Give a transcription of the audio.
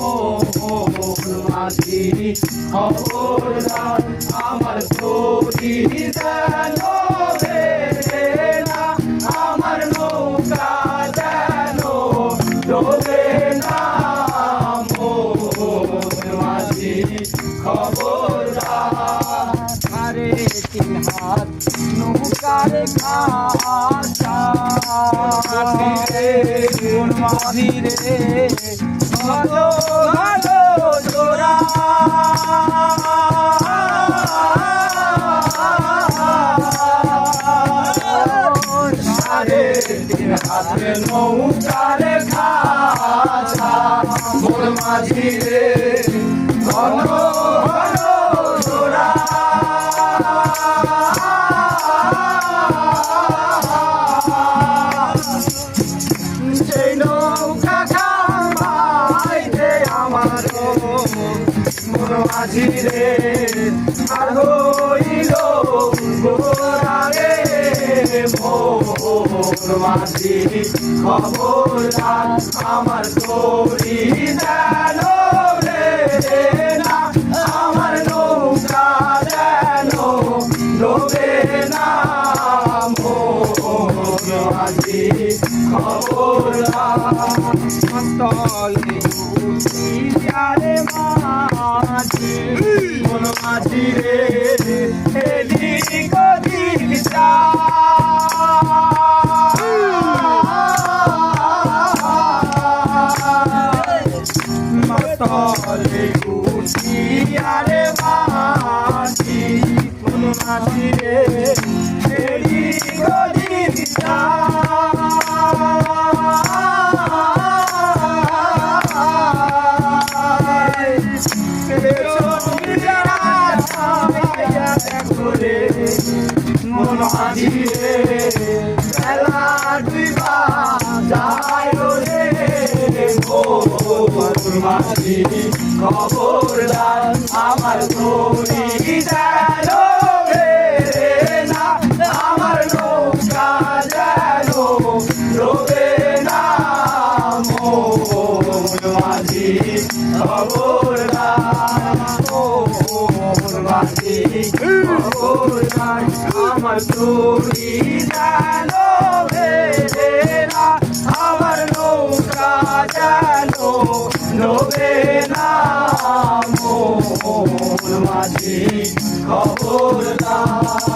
মোহন মাঝি খবরদার আমার তরি যেন ডোবে না আমার নৌকা যেন ডোবে না মোহন মাঝি খবরদার আরে তিন হাত নৌকার খাঁচা মাঝি রে ভালো ভালো জোড়া আরে তিন হাতে নৌকার খাঁচা মোর মাঝি রে ভালো ভালো জোড়া সেই নৌকা খামাইতে আমার মোর মাঝি রে আর হইল গোরা রে মোর মাঝি খবরদার আমার তরি যেন রে না আমার নৌকা যেন ডোবে না মোর মাঝি খবরদার তলে উঠিয়ারে মাঝি মোর মাঝি রে এদিক ওদিক যা তলে উঠিয়ারে মাঝি মোর মাঝি রে এদিক ওদিক যা মন মাঝি রে বেলা ডুবা যায় রে মোর মাঝি খবরদার আমার তরি যেন রে না আমার নৌকা যেন ডোবে না মোর মাঝি খবরদার মোর মাঝি খবরদার আমার তরি যেন রে না আমার নৌকা যেন ডোবে না মোর মাঝি খবরদার।